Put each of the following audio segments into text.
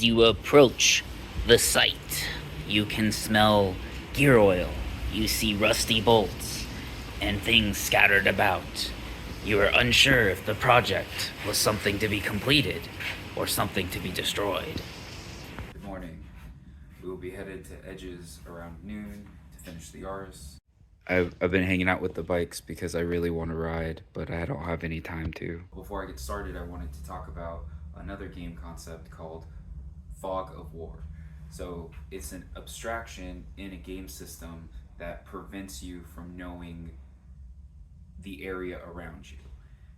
As you approach the site, you can smell gear oil. You see rusty bolts and things scattered about. You are unsure if the project was something to be completed or something to be destroyed. Good morning. We will be headed to Edges around noon to finish the Yaris. I've been hanging out with the bikes because I really want to ride, but I don't have any time to. Before I get started, I wanted to talk about another game concept called Fog of War. So it's an abstraction in a game system that prevents you from knowing the area around you.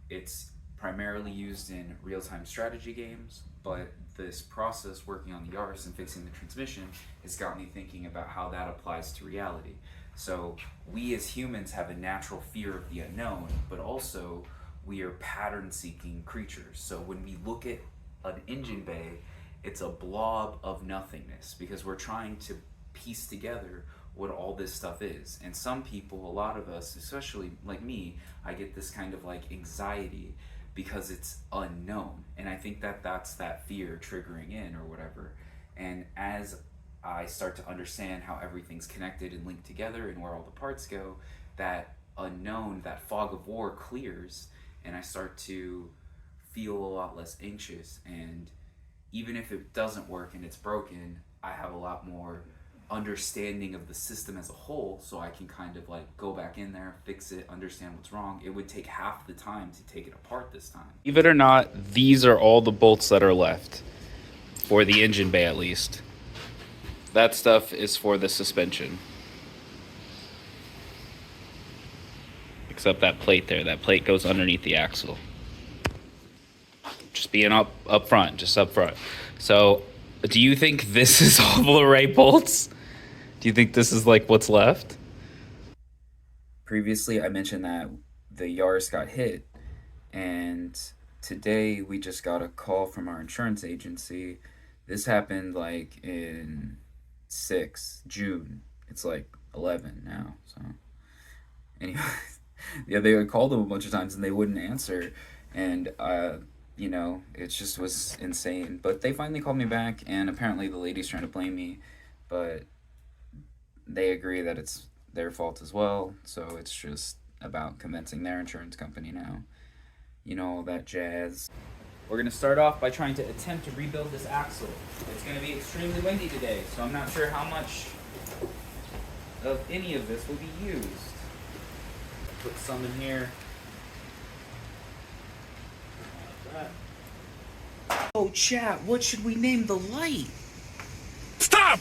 It's primarily used in real-time strategy games, but this process working on the Yaris and fixing the transmission has got me thinking about how that applies to reality. So we as humans have a natural fear of the unknown, but also we are pattern-seeking creatures. So when we look at an engine bay, it's a blob of nothingness because we're trying to piece together what all this stuff is. And some people, a lot of us, especially like me, I get this kind of like anxiety because it's unknown. And I think that that's that fear triggering in or whatever. And as I start to understand how everything's connected and linked together and where all the parts go, that unknown, that fog of war clears, and I start to feel a lot less anxious. And even if it doesn't work and it's broken, I have a lot more understanding of the system as a whole, so I can kind of like go back in there, fix it, understand what's wrong. It would take half the time to take it apart this time. Believe it or not, these are all the bolts that are left. For the engine bay, at least. That stuff is for the suspension. Except that plate there. That plate goes underneath the axle. Just being up front, just up front. So, do you think this is all the right bolts? Do you think this is like what's left? Previously, I mentioned that the Yaris got hit, and today we just got a call from our insurance agency. This happened like in June. It's like 11 now, so anyway. Yeah, they had called them a bunch of times and they wouldn't answer, and you know, it just was insane. But they finally called me back, and apparently the lady's trying to blame me, but they agree that it's their fault as well, so it's just about convincing their insurance company now. You know, all that jazz. We're going to start off by trying to attempt to rebuild this axle. It's going to be extremely windy today, so I'm not sure how much of any of this will be used. Put some in here. Like that. Oh, chat, what should we name the light? Stop!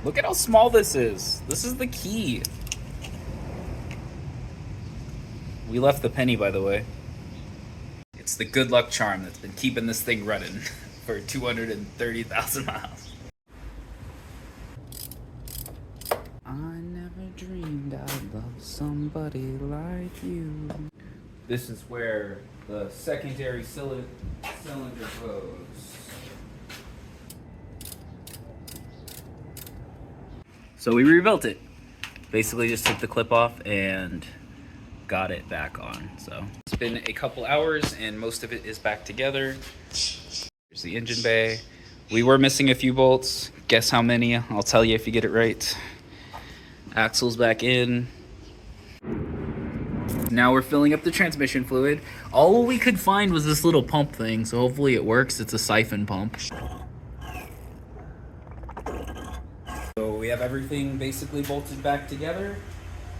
Look at how small this is. This is the key. We left the penny, by the way. It's the good luck charm that's been keeping this thing running for 230,000 miles. I never dreamed I'd love somebody like you. This is where the secondary cylinder goes. So we rebuilt it. Basically just took the clip off and got it back on. So It's been a couple hours and most of it is back together. Here's the engine bay. We were missing a few bolts. Guess how many? I'll tell you if you get it right. Axle's back in. now we're filling up the transmission fluid. All we could find was this little pump thing, so hopefully it works. It's a siphon pump. So we have everything basically bolted back together,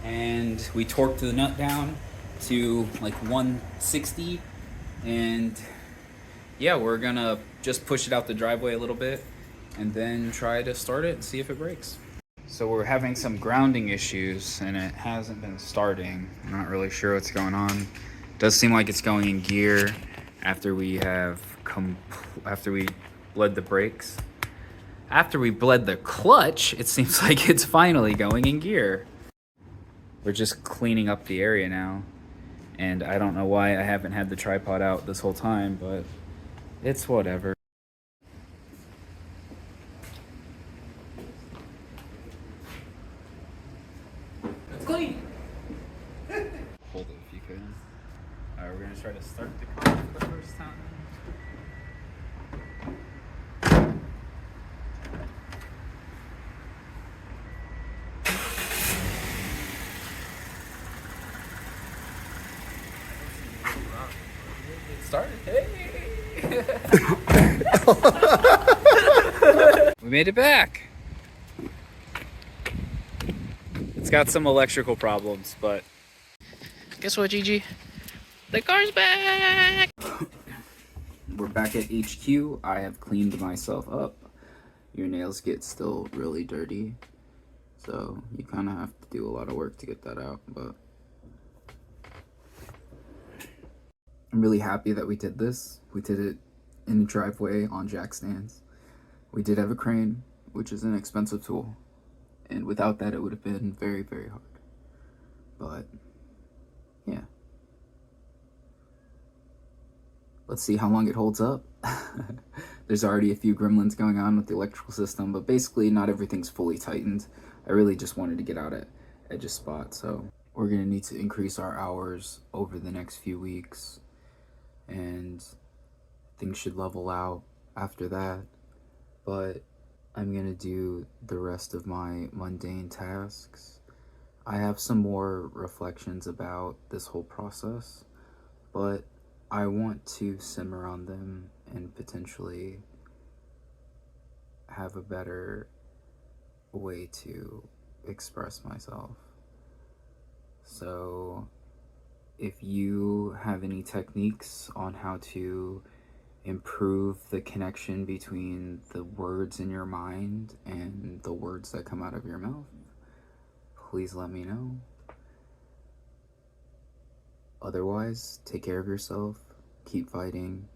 and we torqued the nut down to like 160, and yeah, we're gonna just push it out the driveway a little bit and then try to start it and see if it breaks. So we're having some grounding issues and it hasn't been starting. I'm not really sure what's going on. It does seem like it's going in gear after we bled the brakes. After we bled the clutch, it seems like it's finally going in gear. We're just cleaning up the area now, and I don't know why I haven't had the tripod out this whole time, but it's whatever. It's clean. Hold it if you can. Alright, we're gonna try to start the car for the first time. started. Hey! We made it back. It's got some electrical problems, but Guess what, Gigi? The car's back! we're back at HQ. I have cleaned myself up. Your nails get still really dirty, so you kind of have to do a lot of work to get that out, but I'm really happy that we did this. We did it in the driveway on jack stands. We did have a crane, which is an expensive tool, and without that it would have been very, very hard. But yeah, let's see how long it holds up. There's already a few gremlins going on with the electrical system, but basically not everything's fully tightened. I really just wanted to get out at Edge's spot, so we're gonna need to increase our hours over the next few weeks, and things should level out after that. But I'm gonna do the rest of my mundane tasks. I have some more reflections about this whole process, but I want to simmer on them and potentially have a better way to express myself. So if you have any techniques on how to improve the connection between the words in your mind and the words that come out of your mouth, please let me know. Otherwise, take care of yourself, keep fighting.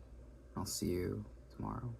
I'll see you tomorrow.